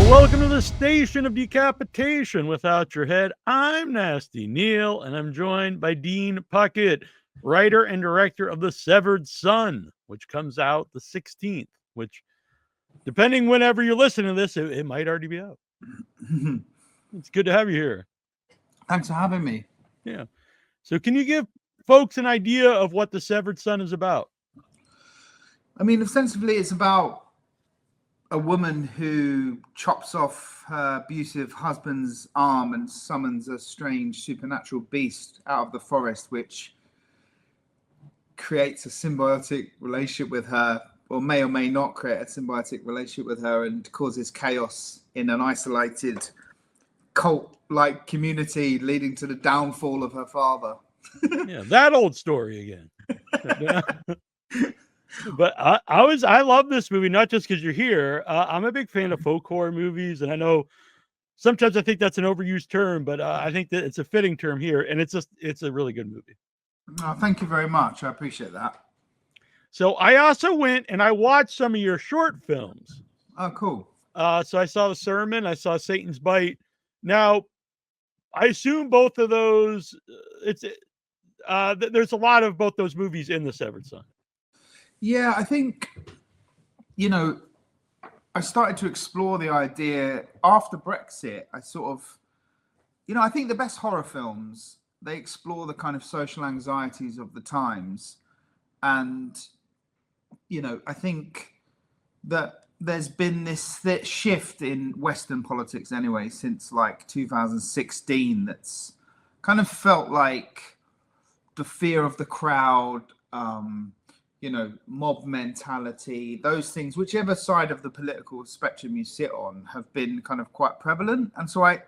Welcome to the station of decapitation without your head. I'm Nasty Neal, and I'm joined by Dean Puckett, writer and director of The Severed Son, which comes out the 16th, which, depending whenever you're listening to this, it might already be out. It's good to have you here. Thanks for having me. Yeah. So can you give folks an idea of what The Severed Son is about? I mean, ostensibly, it's about a woman who chops off her abusive husband's arm and summons a strange supernatural beast out of the forest, which creates a symbiotic relationship with her, or may not create a symbiotic relationship with her, and causes chaos in an isolated cult-like community, leading to the downfall of her father. Yeah, that old story again. But I love this movie, not just because you're here. I'm a big fan of folk horror movies, and I know sometimes I think that's an overused term, but I think that it's a fitting term here, and it's a really good movie. Oh, thank you very much. I appreciate that. So I also went and I watched some of your short films. Oh, cool. So I saw The Sermon, I saw Satan's Bite. Now, I assume both of those. There's a lot of both those movies in The Severed Son. Yeah, I think, I started to explore the idea after Brexit. I think the best horror films, they explore the kind of social anxieties of the times. And, I think that there's been this shift in Western politics anyway, since like 2016, that's kind of felt like the fear of the crowd, mob mentality, those things, whichever side of the political spectrum you sit on, have been kind of quite prevalent. And so I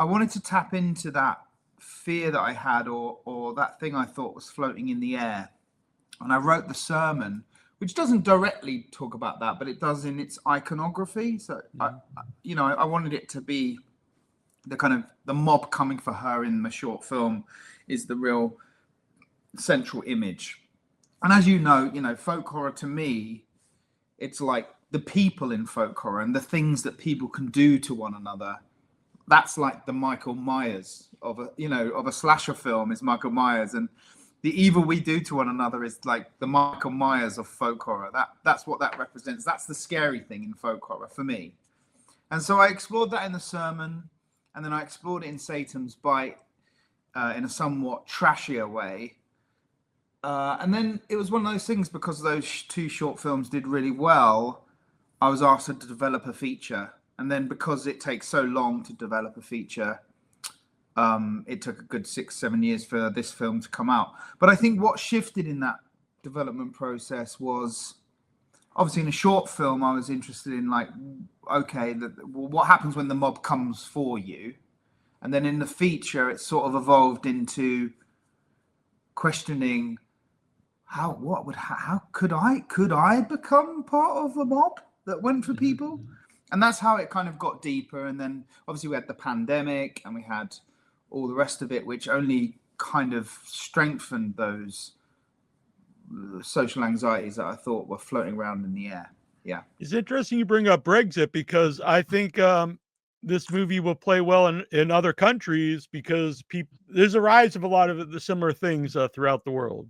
wanted to tap into that fear that I had, or that thing I thought was floating in the air. And I wrote The Sermon, which doesn't directly talk about that, but it does in its iconography. So, I wanted it to be the kind of the mob coming for her in the short film is the real central image. And as you know, folk horror to me, it's like the people in folk horror and the things that people can do to one another. That's like the Michael Myers of a slasher film is Michael Myers, and the evil we do to one another is like the Michael Myers of folk horror. That's what that represents. That's the scary thing in folk horror for me. And so I explored that in The Sermon, and then I explored it in Satan's Bite in a somewhat trashier way. And then it was one of those things, because those two short films did really well, I was asked to develop a feature. And then because it takes so long to develop a feature, it took a good 6-7 years for this film to come out. But I think what shifted in that development process was, obviously in a short film, I was interested in what happens when the mob comes for you. And then in the feature, it sort of evolved into questioning, how could I become part of a mob that went for people? And that's how it kind of got deeper. And then obviously we had the pandemic and we had all the rest of it, which only kind of strengthened those social anxieties that I thought were floating around in the air. Yeah. It's interesting you bring up Brexit, because I think this movie will play well in other countries, because there's a rise of a lot of the similar things throughout the world.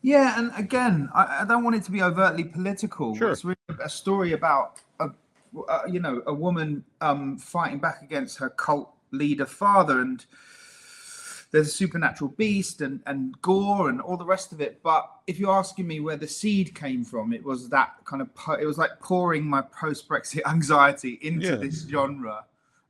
Yeah, and again, I don't want it to be overtly political. Sure. It's really a story about a woman fighting back against her cult leader father, and there's a supernatural beast and gore and all the rest of it. But if you're asking me where the seed came from, it was that kind of it was like pouring my post-Brexit anxiety into this genre.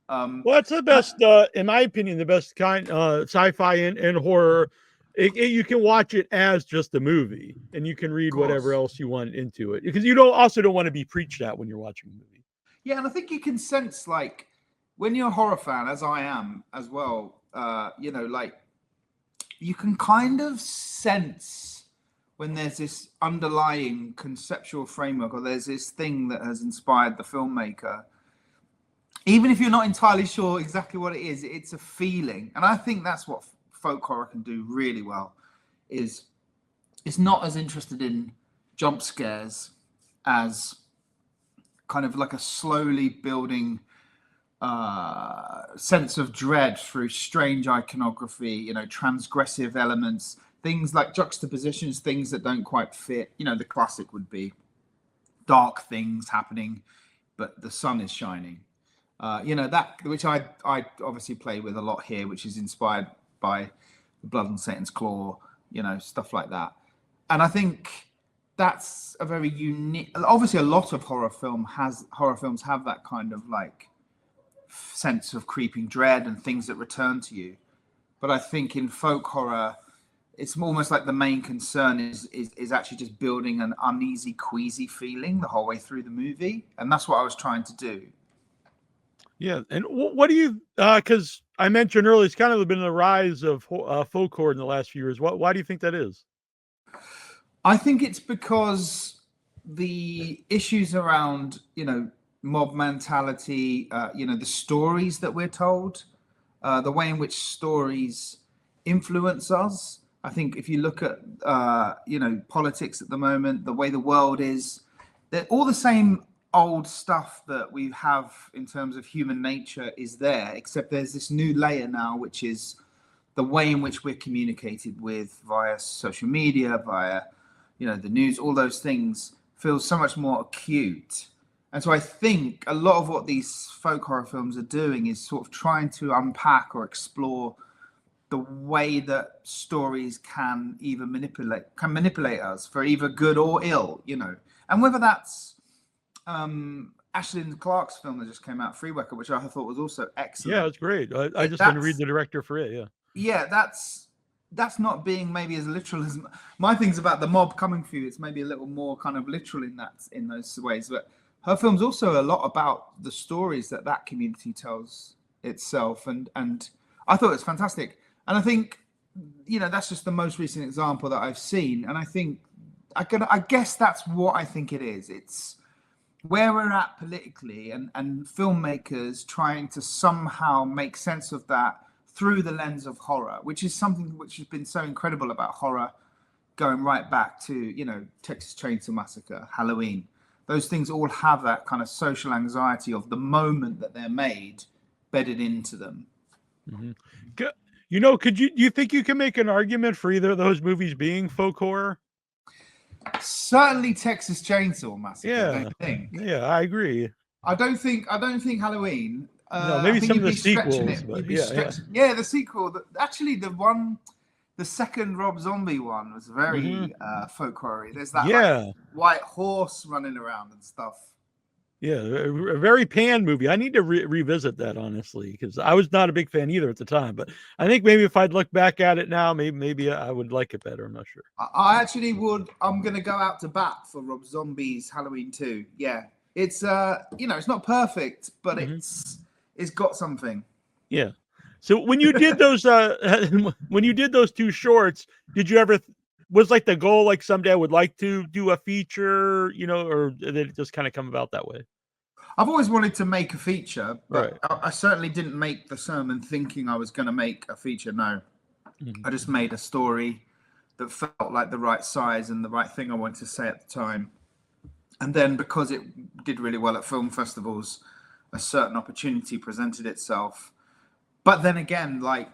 Well, that's the best, in my opinion, the best kind sci-fi and horror. You can watch it as just a movie, and you can read whatever else you want into it, because you also don't want to be preached at when you're watching a movie. Yeah, and I think you can sense, like, when you're a horror fan, as I am as well, you can kind of sense when there's this underlying conceptual framework, or there's this thing that has inspired the filmmaker. Even if you're not entirely sure exactly what it is, it's a feeling. And I think that's what folk horror can do really well, is it's not as interested in jump scares as kind of like a slowly building sense of dread through strange iconography, transgressive elements, things like juxtapositions, things that don't quite fit. The classic would be dark things happening, but the sun is shining. That which I obviously play with a lot here, which is inspired by the Blood on Satan's Claw, stuff like that. And I think that's a very unique. Obviously, a lot of horror films have that kind of like sense of creeping dread and things that return to you. But I think in folk horror, it's almost like the main concern is actually just building an uneasy, queasy feeling the whole way through the movie, and that's what I was trying to do. Yeah, and what do you? Because I mentioned earlier, it's kind of been the rise of folk horror in the last few years. Why do you think that is? I think it's because the issues around mob mentality, the stories that we're told, the way in which stories influence us. I think if you look at politics at the moment, the way the world is, they're all the same old stuff that we have in terms of human nature is there, except there's this new layer now, which is the way in which we're communicated with via social media, via the news. All those things feel so much more acute. And so I think a lot of what these folk horror films are doing is sort of trying to unpack or explore the way that stories can either manipulate us for either good or ill, and whether that's Ashlyn Clark's film that just came out, Free Worker, which I thought was also excellent. Yeah, it's great. I just want to read the director for it. Yeah, that's not being maybe as literal as my things about the mob coming for you. It's maybe a little more kind of literal in those ways, but her film's also a lot about the stories that community tells itself, and I thought it's fantastic. And I think that's just the most recent example that I've seen, and I think I guess that's what I think it is. It's where we're at politically, and filmmakers trying to somehow make sense of that through the lens of horror, which is something which has been so incredible about horror, going right back to Texas Chainsaw Massacre, Halloween. Those things all have that kind of social anxiety of the moment that they're made bedded into them. Mm-hmm. Do you think you can make an argument for either of those movies being folk horror? Certainly Texas Chainsaw Massacre. Yeah, I don't think. Yeah, I agree. I don't think Halloween. No, maybe some of the sequels, but yeah, the sequel. The second Rob Zombie one was very folk horror. There's that white horse running around and stuff. Yeah, a very pan movie. I need to revisit that, honestly, because I was not a big fan either at the time. But I think maybe if I'd look back at it now, maybe I would like it better. I'm not sure. I actually would. I'm going to go out to bat for Rob Zombie's Halloween 2. Yeah, it's it's not perfect, but it's got something. Yeah. So when you did those two shorts, did you ever was like the goal, like someday I would like to do a feature, or did it just kind of come about that way? I've always wanted to make a feature, but right. I certainly didn't make the sermon thinking I was going to make a feature. No, I just made a story that felt like the right size and the right thing I wanted to say at the time. And then because it did really well at film festivals, a certain opportunity presented itself. But then again, the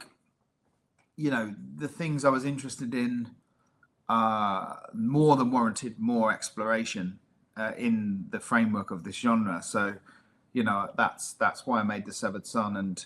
things I was interested in more than warranted more exploration in the framework of this genre. So, that's why I made The Severed Son. And,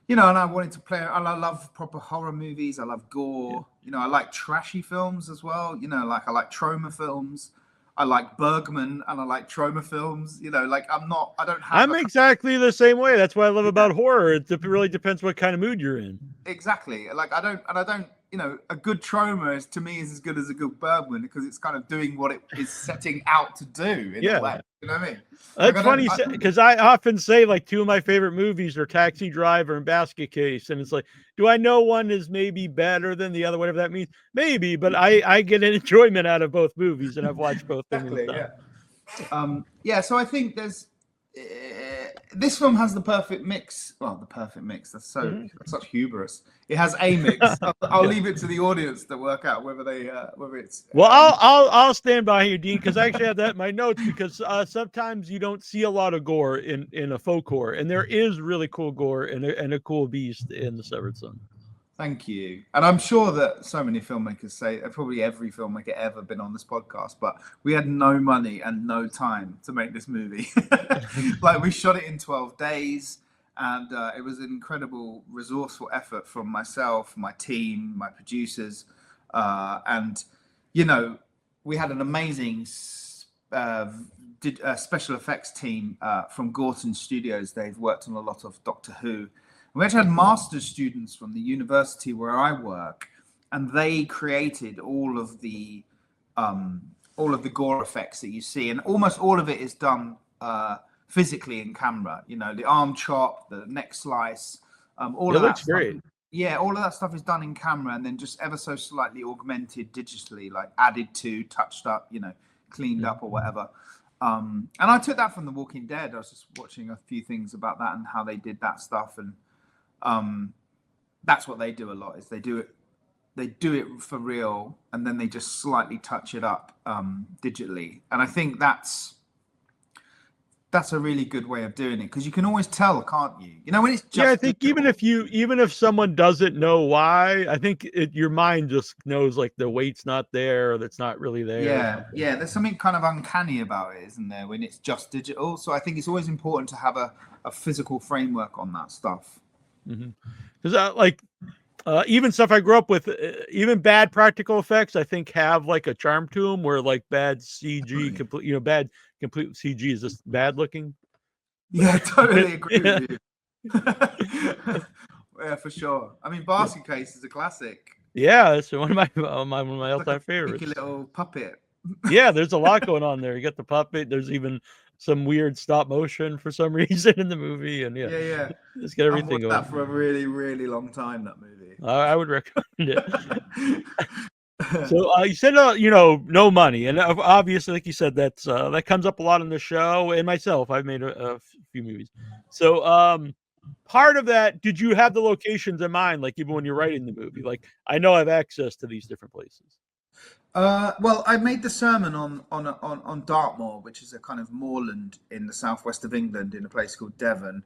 and I wanted to play, I love proper horror movies. I love gore. Yeah. I like trashy films as well. I like trauma films. I like Bergman and I like trauma films. I'm exactly the same way. That's what I love about horror. It really depends what kind of mood you're in. Exactly. A good trauma is as good as a good Bergman, because it's kind of doing what it is setting out to do in a way. You know what I mean? It's funny because I often say two of my favorite movies are Taxi Driver and Basket Case, and it's like, do I know one is maybe better than the other, whatever that means? Maybe, but I get an enjoyment out of both movies, and I've watched both. Exactly. Yeah. So I think this film has the perfect mix. Well, the perfect mix. That's such hubris. It has a mix. I'll leave it to the audience to work out whether it's. Well, I'll stand by here, Dean, because I actually have that in my notes. Because sometimes you don't see a lot of gore in a faux gore, and there is really cool gore and a cool beast in The Severed Son. Thank you. And I'm sure that so many filmmakers say, probably every filmmaker ever been on this podcast, but we had no money and no time to make this movie. Like, we shot it in 12 days, and it was an incredible resourceful effort from myself, my team, my producers. And, you know, we had an amazing special effects team from Gorton Studios. They've worked on a lot of Doctor Who. We actually had master's students from the university where I work, and they created all of the gore effects that you see, and almost all of it is done physically in camera. You know, the arm chop, the neck slice, all of that looks great. Yeah, all of that stuff is done in camera, and then just ever so slightly augmented digitally, like added to, touched up, you know, cleaned up or whatever. And I took that from The Walking Dead. I was just watching a few things about that and how they did that stuff, and that's what they do a lot. Is they do it for real, and then they just slightly touch it up digitally. And I think that's a really good way of doing it, because you can always tell, can't you? You know, when it's just I think digital, even if someone doesn't know why, I think your mind just knows, like, the weight's not there, or that's not really there. Yeah. There's something kind of uncanny about it, isn't there, when it's just digital? So I think it's always important to have a physical framework on that stuff. Because even stuff I grew up with, even bad practical effects, I think have like a charm to them, where like bad CG, complete CG is just bad looking. Yeah, totally agree with you. Yeah, for sure. I mean, Basket Case is a classic. Yeah, it's one of my all-time favorites. Like a little puppet. Yeah, there's a lot going on there. You got the puppet. There's even some weird stop motion for some reason in the movie, and yeah, it's got everything going. That for a really, really long time. That movie. I would recommend it. So you said no money, and obviously, like you said, that comes up a lot in the show. And myself, I've made a few movies. So part of that, did you have the locations in mind? Like, even when you're writing the movie, like, I know I have access to these different places. Well, I made the sermon on Dartmoor, which is a kind of moorland in the southwest of England, in a place called Devon,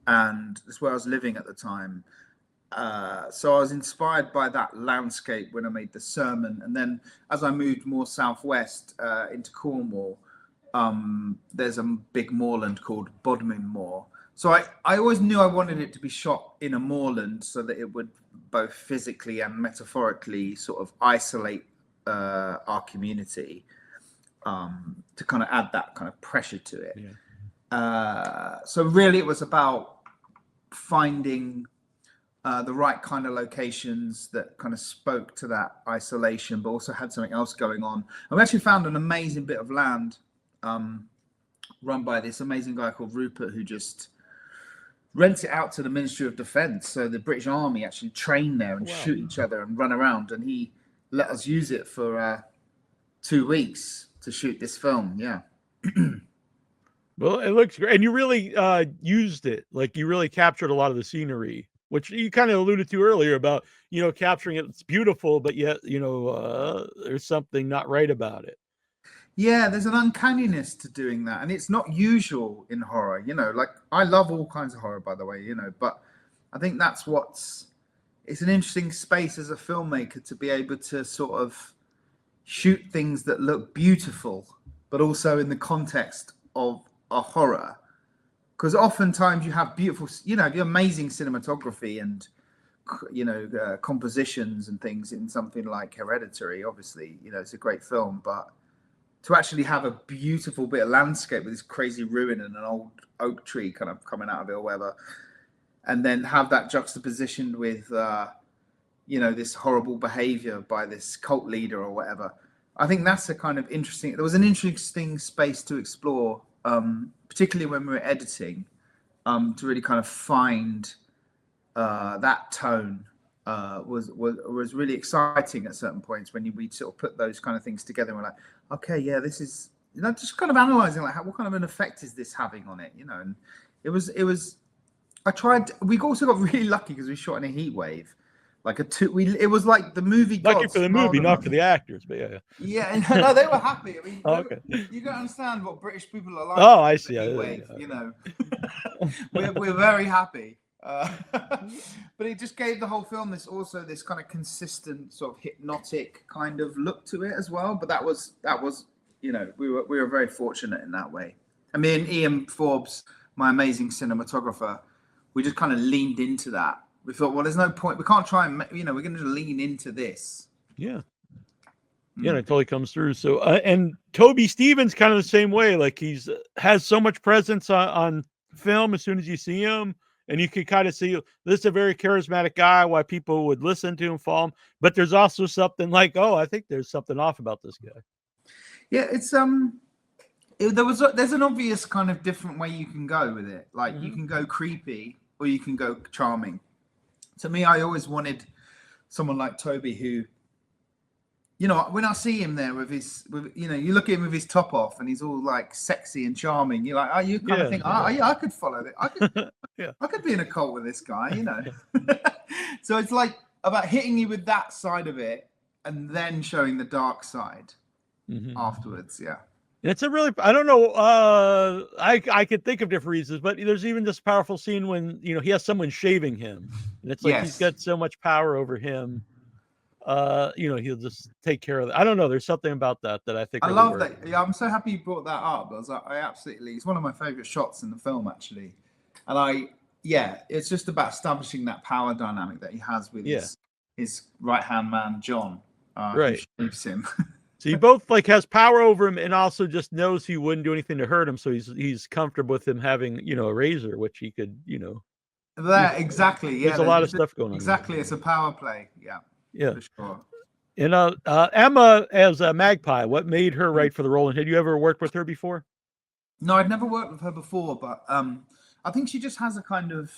and that's where I was living at the time. So I was inspired by that landscape when I made the sermon, and then as I moved more southwest into Cornwall, there's a big moorland called Bodmin Moor. So I always knew I wanted it to be shot in a moorland, so that it would both physically and metaphorically sort of isolate our community, to kind of add that kind of pressure to it. So really it was about finding the right kind of locations that kind of spoke to that isolation, but also had something else going on. And we actually found an amazing bit of land run by this amazing guy called Rupert, who just rents it out to the Ministry of Defence. So the British Army actually train there and shoot each other and run around, and he let us use it for 2 weeks to shoot this film. Yeah. Well, it looks great, and you really used it. Like, you really captured a lot of the scenery, which you kind of alluded to earlier about, capturing it. It's beautiful, but yet, there's something not right about it. Yeah, there's an uncanniness to doing that, and it's not usual in horror. Like, I love all kinds of horror, by the way, but I think that's it's an interesting space as a filmmaker to be able to sort of shoot things that look beautiful, but also in the context of a horror. Because oftentimes you have beautiful, the amazing cinematography and, compositions and things in something like Hereditary. Obviously, it's a great film, but to actually have a beautiful bit of landscape with this crazy ruin and an old oak tree kind of coming out of it or whatever, and then have that juxtapositioned with, this horrible behavior by this cult leader or whatever. I think that's a kind of interesting, there was an interesting space to explore, particularly when we were editing, to really kind of find that tone was really exciting at certain points when we sort of put those kind of things together. And we're like, okay, yeah, this is, just kind of analyzing like what kind of an effect is this having on it, and It was. I tried. We also got really lucky because we shot in a heat wave, like a two. It was like the movie. Lucky gods for the smiled movie, on not us. for the actors, but yeah. Yeah, no, they were happy. I mean, Oh, okay. you don't understand what British people are like. Oh, I see. The heat wave, you know, we're very happy. But it just gave the whole film this kind of consistent sort of hypnotic kind of look to it as well. But that was you know, we were very fortunate in that way. I mean, Ian Forbes, my amazing cinematographer, we just kind of leaned into that. We thought, well, there's no point. We can't try and, you know, we're going to lean into this. Yeah. Yeah, and it totally comes through. So, and Toby Stevens kind of the same way. Like he's has so much presence on film as soon as you see him, and you can kind of see this is a very charismatic guy. Why people would listen to him, follow him. But there's also something like, oh, I think there's something off about this guy. Yeah, it's there's an obvious kind of different way you can go with it. Like you can go creepy or you can go charming. To me, I always wanted someone like Toby who, you know, when I see him there with you know, you look at him with his top off and he's all like sexy and charming. You're like, oh, you kind of think, yeah, I could follow it. I could, I could be in a cult with this guy, you know. So it's like about hitting you with that side of it and then showing the dark side afterwards. Yeah. It's a really, I don't know, I could think of different reasons, but there's even this powerful scene when, you know, he has someone shaving him and it's like he's got so much power over him. You know, he'll just take care of it. I don't know. There's something about that I think. I love that. Yeah, I'm so happy you brought that up. I absolutely, it's one of my favorite shots in the film, actually. And it's just about establishing that power dynamic that he has with his right-hand man, John, who shaves him. So he both like has power over him and also just knows he wouldn't do anything to hurt him. So he's comfortable with him having, you know, a razor, which he could, you know. That exactly. Yeah. There's a lot of stuff going on. Exactly. It's a power play. Yeah. Yeah. For sure. And Emma as a Magpie, what made her right for the role? And had you ever worked with her before? No, I'd never worked with her before, but I think she just has a kind of,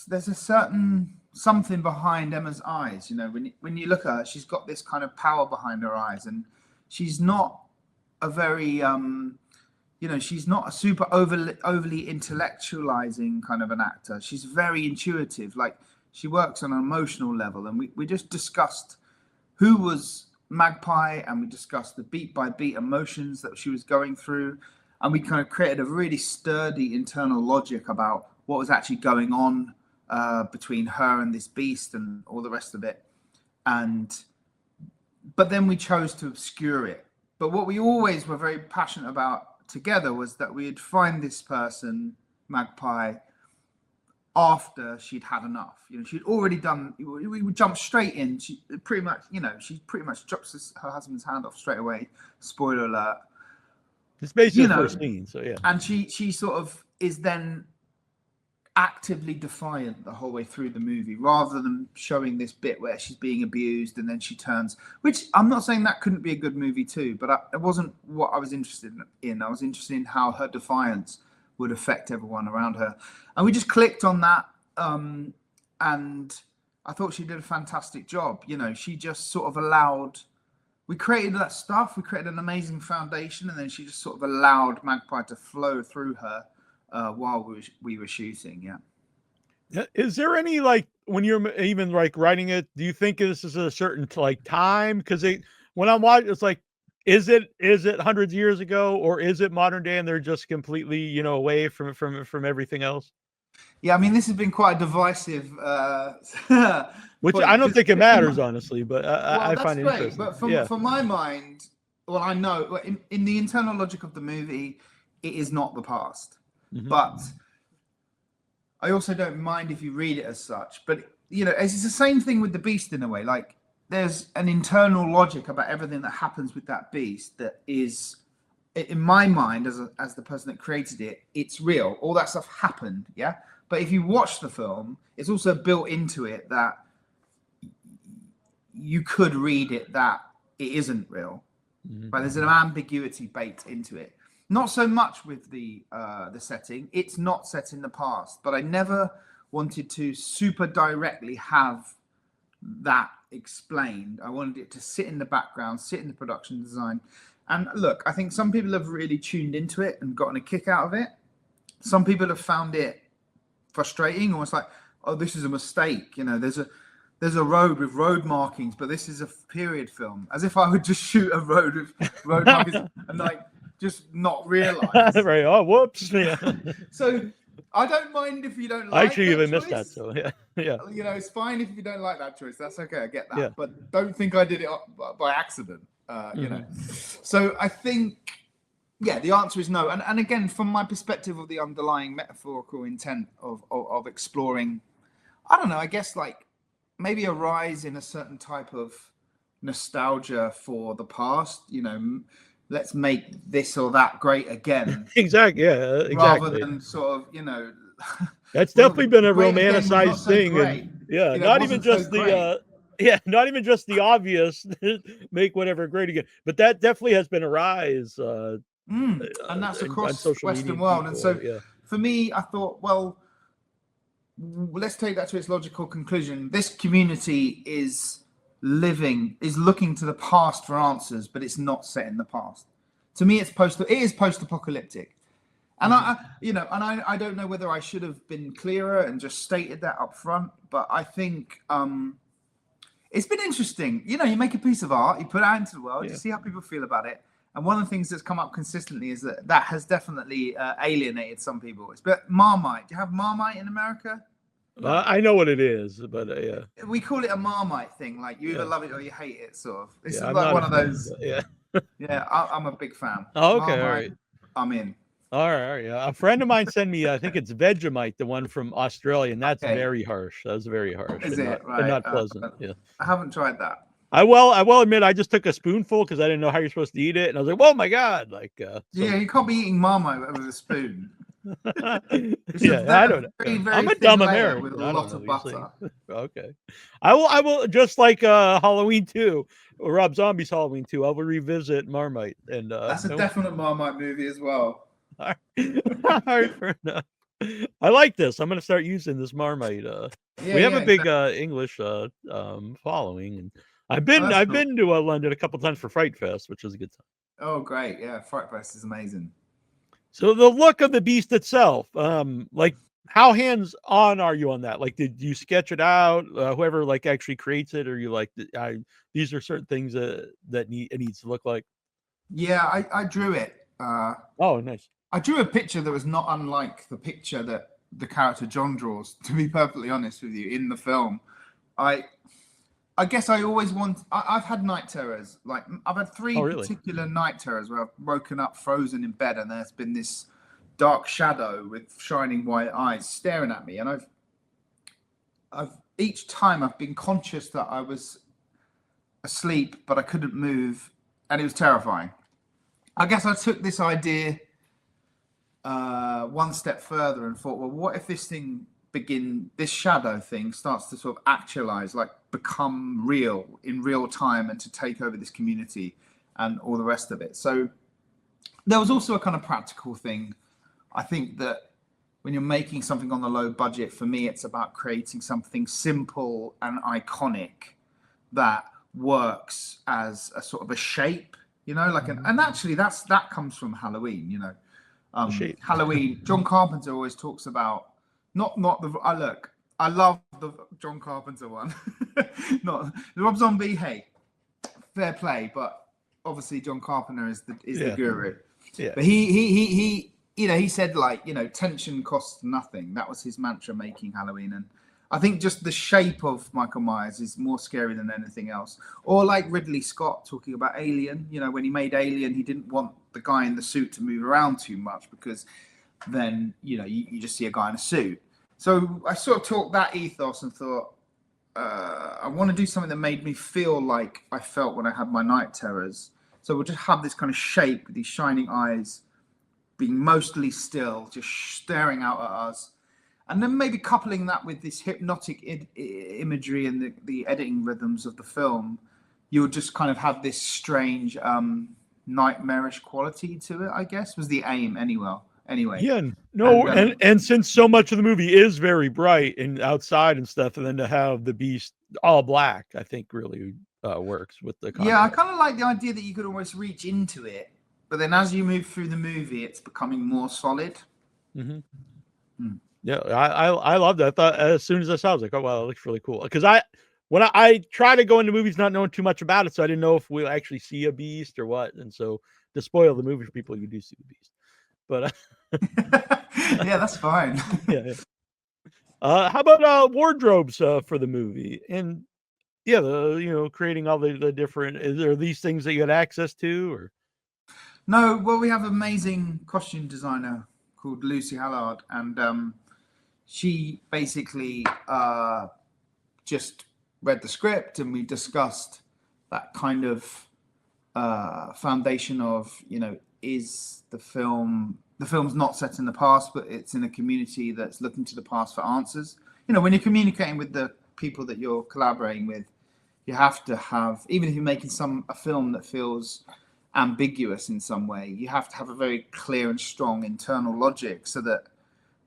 there's a certain something behind Emma's eyes. You know, when you look at her, she's got this kind of power behind her eyes, and she's not a very, you know, she's not a super overly intellectualizing kind of an actor. She's very intuitive. Like she works on an emotional level, and we just discussed who was Magpie, and we discussed the beat by beat emotions that she was going through, and we kind of created a really sturdy internal logic about what was actually going on between her and this beast and all the rest of it. But then we chose to obscure it. But what we always were very passionate about together was that we'd find this person, Magpie, after she'd had enough. You know, she'd already done, we would jump straight in. She pretty much drops her husband's hand off straight away. Spoiler alert. It's basically the first scene, so yeah. And she sort of is then actively defiant the whole way through the movie, rather than showing this bit where she's being abused and then she turns, which I'm not saying that couldn't be a good movie too, but it wasn't what I was interested in. I was interested in how her defiance would affect everyone around her. And we just clicked on that. And I thought she did a fantastic job. You know, she just sort of allowed, we created that stuff, we created an amazing foundation, and then she just sort of allowed Magpie to flow through her while we were shooting. Yeah. Is there any, like, when you're even like writing it, do you think this is a certain like time? Because when I'm watching, it's like, is it hundreds of years ago, or is it modern day and they're just completely, you know, away from everything else? Yeah, I mean, this has been quite a divisive which I don't think it matters, honestly, but I find it interesting. But from my mind, well, I know in the internal logic of the movie, it is not the past. But I also don't mind if you read it as such. But, you know, it's the same thing with the beast in a way. Like, there's an internal logic about everything that happens with that beast that is, in my mind, as the person that created it, it's real. All that stuff happened, yeah? But if you watch the film, it's also built into it that you could read it that it isn't real. But there's an ambiguity baked into it. Not so much with the setting. It's not set in the past, but I never wanted to super directly have that explained. I wanted it to sit in the background, sit in the production design. And look, I think some people have really tuned into it and gotten a kick out of it. some people have found it frustrating, almost like, oh, this is a mistake. You know, there's a road with road markings, but this is a period film. As if I would just shoot a road with road markings and like just not realize. Right. Oh, whoops. Yeah. So I don't mind if you don't like. I actually even choice. missed that. So yeah. You know, it's fine if you don't like that choice. That's okay. I get that. Yeah. But don't think I did it by accident. You know. So I think, yeah, the answer is no. And again, from my perspective of the underlying metaphorical intent of exploring, I don't know, I guess like maybe a rise in a certain type of nostalgia for the past, you know, let's make this or that great again. Exactly. Yeah. Exactly. Rather than sort of, you know, that's definitely been a romanticized so thing. Great. And yeah, you know, not even just so not even just the obvious make whatever great again, but that definitely has been a rise. And that's across social Western media world. people, And so yeah. for me, I thought, well, let's take that to its logical conclusion. This community is looking to the past for answers, but it's not set in the past. To me, it is post-apocalyptic. And I don't know whether I should have been clearer and just stated that up front, but I think it's been interesting. You know, you make a piece of art, you put it out into the world, you see how people feel about it. And one of the things that's come up consistently is that has definitely alienated some people. It's Marmite. Do you have Marmite in America? I know what it is, but yeah. We call it a Marmite thing. Like you either love it or you hate it, sort of. It's I'm like one of those. Yeah. Yeah, I'm a big fan. Oh, okay, Marmite, all right. I'm in. All right, yeah. A friend of mine sent me, I think it's Vegemite, the one from Australia, and that's very harsh. That's very harsh. Is it? Not, right. And not pleasant. Yeah. I haven't tried that. I will admit I just took a spoonful because I didn't know how you're supposed to eat it, and I was like, "Oh my god!" Like, yeah, you can't be eating Marmite with a spoon. I don't know. I'm a dumb American with a lot of butter. Okay, I will just like Halloween 2, or Rob Zombie's Halloween 2. I will revisit Marmite, and that's a definite Marmite movie as well. All right, fair enough. I like this. I'm going to start using this Marmite. We have a big English following, and I've been to London a couple times for Fright Fest, which is a good time. Oh, great! Yeah, Fright Fest is amazing. So the look of the beast itself, like how hands-on are you on that? Like, did you sketch it out? Whoever like actually creates it, or you like these are certain things that it needs to look like? Yeah, I drew it. Oh, nice. I drew a picture that was not unlike the picture that the character John draws, to be perfectly honest with you, in the film. I guess I always I've had night terrors. Like I've had three particular night terrors where I've woken up frozen in bed and there's been this dark shadow with shining white eyes staring at me. And each time I've been conscious that I was asleep, but I couldn't move. And it was terrifying. I guess I took this idea one step further and thought, well, what if this shadow thing starts to sort of actualize, like become real in real time and to take over this community and all the rest of it. So there was also a kind of practical thing. I think that when you're making something on the low budget, for me, it's about creating something simple and iconic that works as a sort of a shape, you know, like and actually that comes from Halloween, you know. Halloween, John Carpenter always talks about I love the John Carpenter one. Not the Rob Zombie, hey, fair play, but obviously John Carpenter is the guru. Yeah. But he you know, he said, like, you know, tension costs nothing. That was his mantra making Halloween. And I think just the shape of Michael Myers is more scary than anything else. Or like Ridley Scott talking about Alien, you know, when he made Alien, he didn't want the guy in the suit to move around too much because then, you know, you just see a guy in a suit. So I sort of took that ethos and thought, I want to do something that made me feel like I felt when I had my night terrors. So we'll just have this kind of shape with these shining eyes being mostly still, just staring out at us. And then maybe coupling that with this hypnotic imagery and the editing rhythms of the film, you'll just kind of have this strange nightmarish quality to it, I guess, was the aim anyway. Yeah, no, and since so much of the movie is very bright and outside and stuff, and then to have the beast all black, I think really works with the concept. Yeah, I kind of like the idea that you could almost reach into it, but then as you move through the movie, it's becoming more solid. Mm-hmm. Mm. Yeah, I loved it. I thought as soon as I saw it, I was like, oh wow, that looks really cool. Because when I try to go into movies not knowing too much about it, so I didn't know if we'll actually see a beast or what. And so to spoil the movie for people, you do see the beast. But Yeah, that's fine. yeah. How about wardrobes for the movie? And yeah, creating all the different. Is there these things that you had access to, or? No, well, we have an amazing costume designer called Lucy Hallard, and she basically just read the script, and we discussed that kind of foundation of, is the film's not set in the past, but it's in a community that's looking to the past for answers. When you're communicating with the people that you're collaborating with, you have to have, even if you're making a film that feels ambiguous in some way, you have to have a very clear and strong internal logic so that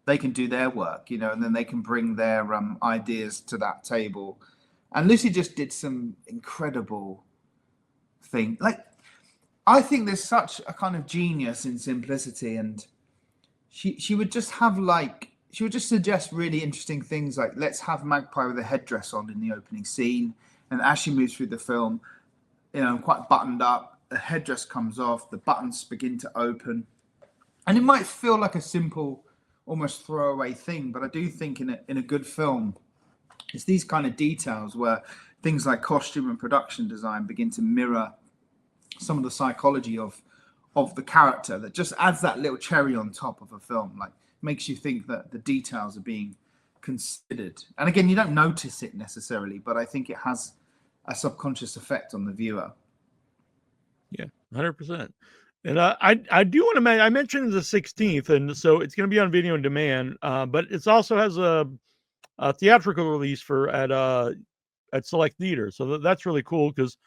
they can do their work, and then they can bring their ideas to that table. And Lucy just did some incredible thing. Like, I think there's such a kind of genius in simplicity, and she would just suggest really interesting things, like, let's have Magpie with a headdress on in the opening scene, and as she moves through the film, quite buttoned up, the headdress comes off, the buttons begin to open, and it might feel like a simple, almost throwaway thing, but I do think in a good film, it's these kind of details where things like costume and production design begin to mirror some of the psychology of the character, that just adds that little cherry on top of a film, like makes you think that the details are being considered. And again, you don't notice it necessarily, but I think it has a subconscious effect on the viewer. Yeah, 100%. And I do want to I mentioned the 16th, and so it's going to be on video on demand, but it also has a theatrical release at select theaters. So that's really cool, because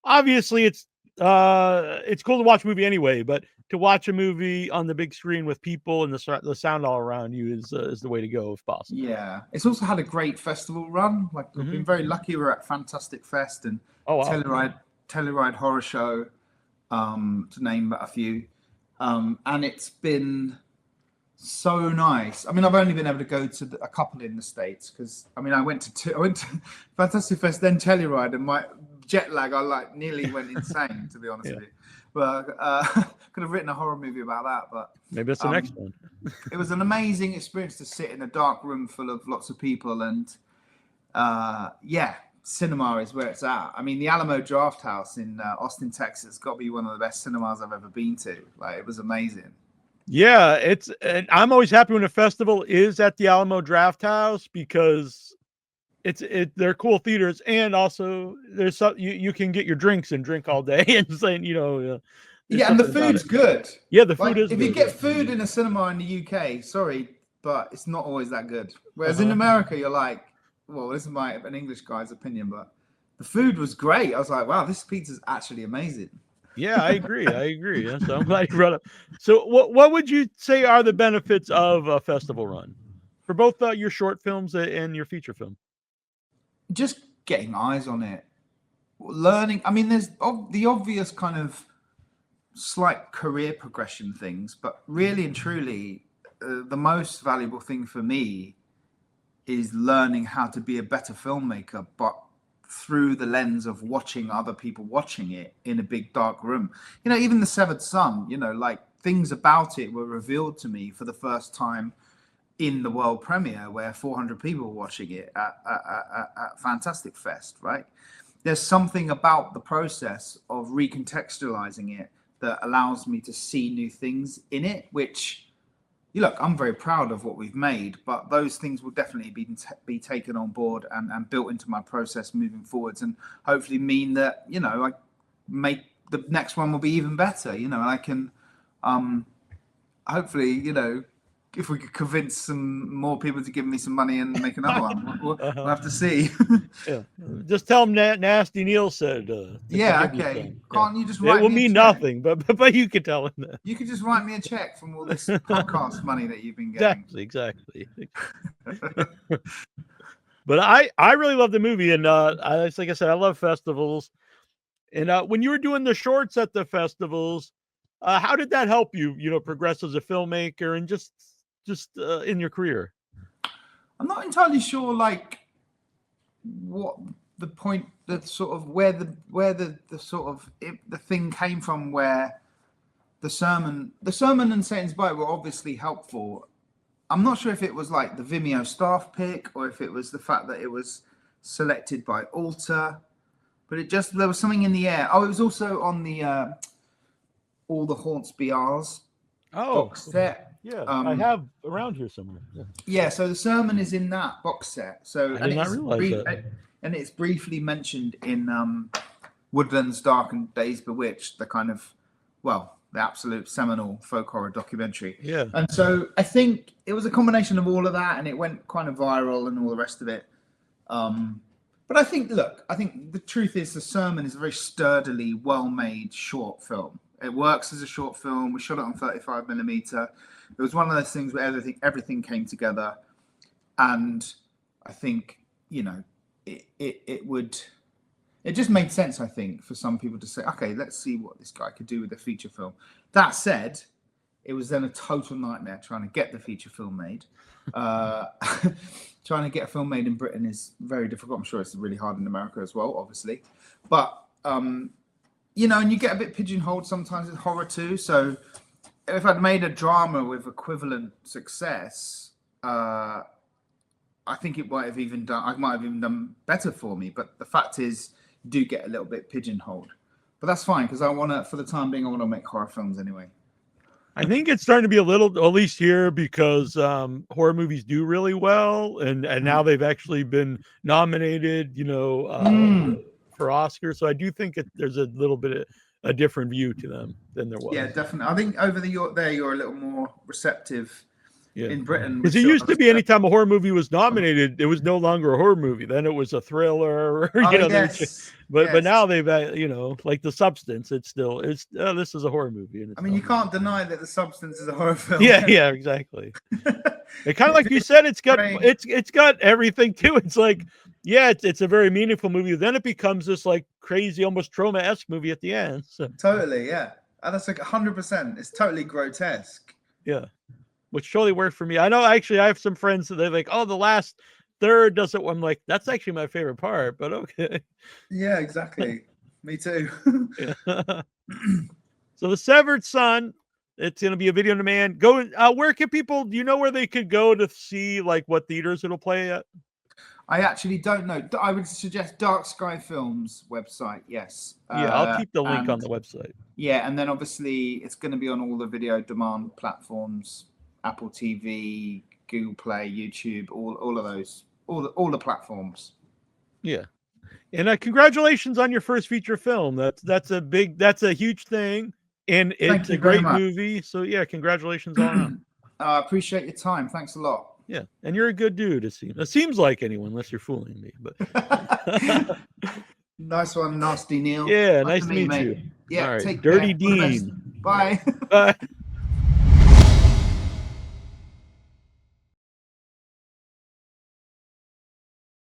obviously it's cool to watch a movie anyway, but to watch a movie on the big screen with people and the sound all around you is the way to go if possible. Yeah, it's also had a great festival run. Like, we've been very lucky. We're at Fantastic Fest and Telluride Horror Show, to name a few, and it's been so nice. I mean, I've only been able to go to a couple in the States, because I went to Fantastic Fest, then Telluride, and my jet lag, I nearly went insane, to be honest with you. But could have written a horror movie about that. But maybe that's the next one. It was an amazing experience to sit in a dark room full of lots of people, and cinema is where it's at. I mean, the Alamo Drafthouse in Austin, Texas, got to be one of the best cinemas I've ever been to. Like, it was amazing. Yeah, and I'm always happy when a festival is at the Alamo Drafthouse, because they're cool theaters, and also there's you can get your drinks and drink all day, and saying, and the food's good. Yeah, the food is if good. You get food in a cinema in the UK, sorry, but it's not always that good. Whereas in America, you're like, well, this is an English guy's opinion, but the food was great. I was like, wow, this pizza's actually amazing. Yeah, I agree. So I'm glad you brought up. So what would you say are the benefits of a festival run for both your short films and your feature film? Just getting eyes on it, learning. I mean, there's the obvious kind of slight career progression things, but really and truly, the most valuable thing for me is learning how to be a better filmmaker, but through the lens of watching other people watching it in a big dark room. Even The Severed Son, like, things about it were revealed to me for the first time in the world premiere, where 400 people were watching it at Fantastic Fest, right? There's something about the process of recontextualizing it that allows me to see new things in it, which, look, I'm very proud of what we've made, but those things will definitely be taken on board and built into my process moving forwards, and hopefully mean that, I make the next one will be even better, and I can hopefully, if we could convince some more people to give me some money and make another one, we'll have to see. Yeah, just tell them Nasty Neal said. Okay. Can't you just write me? It will mean nothing, but you can tell him that. You could just write me a check from all this podcast money that you've been getting. Exactly. But I really love the movie, and like I said, I love festivals. And when you were doing the shorts at the festivals, how did that help you, progress as a filmmaker, and just just in your career? I'm not entirely sure, like, what the point, that sort of where the sort of the thing came from, where the sermon and Satan's Bite were obviously helpful. I'm not sure if it was like the Vimeo staff pick or if it was the fact that it was selected by Alter, but there was something in the air. Oh, it was also on the All the Haunts Be Ours box set. Yeah, I have around here somewhere. Yeah, so the sermon is in that box set. So I did not realize that. And it's briefly mentioned in Woodlands Dark and Days Bewitched, the kind of, well, the absolute seminal folk horror documentary. Yeah. And so I think it was a combination of all of that, and it went kind of viral and all the rest of it. But I think the truth is the sermon is a very sturdily, well-made short film. It works as a short film. We shot it on 35mm. It was one of those things where everything came together, and I think, you know, it just made sense, I think, for some people to say, okay, let's see what this guy could do with a feature film. That said, it was then a total nightmare trying to get the feature film made. Trying to get a film made in Britain is very difficult. I'm sure it's really hard in America as well, obviously. But, you know, and you get a bit pigeonholed sometimes with horror too. So if I'd made a drama with equivalent success, I think I might have even done better for me. But the fact is, you do get a little bit pigeonholed. But that's fine, because for the time being, I want to make horror films anyway. I think it's starting to be a little, at least here, because horror movies do really well, and now they've actually been nominated, you know, for Oscars. So I do think there's a little bit of a different view to them than there was. Yeah, definitely. I think over you're a little more receptive in Britain. Because it used to be anytime a horror movie was nominated, it was no longer a horror movie. Then it was a thriller. But now they've, you know, like The Substance. This is a horror movie. And I mean, you can't deny that The Substance is a horror film. Yeah, exactly. And kind of like you said, it's got everything too. It's like, yeah, it's a very meaningful movie. Then it becomes this like crazy, almost trauma-esque movie at the end. So. Totally, yeah. And that's like 100%. It's totally grotesque. Yeah. Which totally worked for me. I know, actually, I have some friends that they're like, oh, the last third doesn't. I'm like, that's actually my favorite part, but okay. Yeah, exactly. Me too. So The Severed Son, it's going to be a video on demand. Where can people, do you know where they could go to see like what theaters it'll play at? I actually don't know. I would suggest Dark Sky Films website. Yes. Yeah, I'll keep the link on the website. Yeah, and then obviously it's going to be on all the video demand platforms. Apple TV, Google Play, YouTube, all of those, all the platforms. Yeah, and congratulations on your first feature film. That's a huge thing, and it's a great movie. So yeah, congratulations on that. I appreciate your time. Thanks a lot. Yeah, and you're a good dude. It seems like anyone, unless you're fooling me. But nice one, Nasty Neal. Yeah, nice to meet you. Yeah, all right. take Dirty care. Dean. Bye. Bye.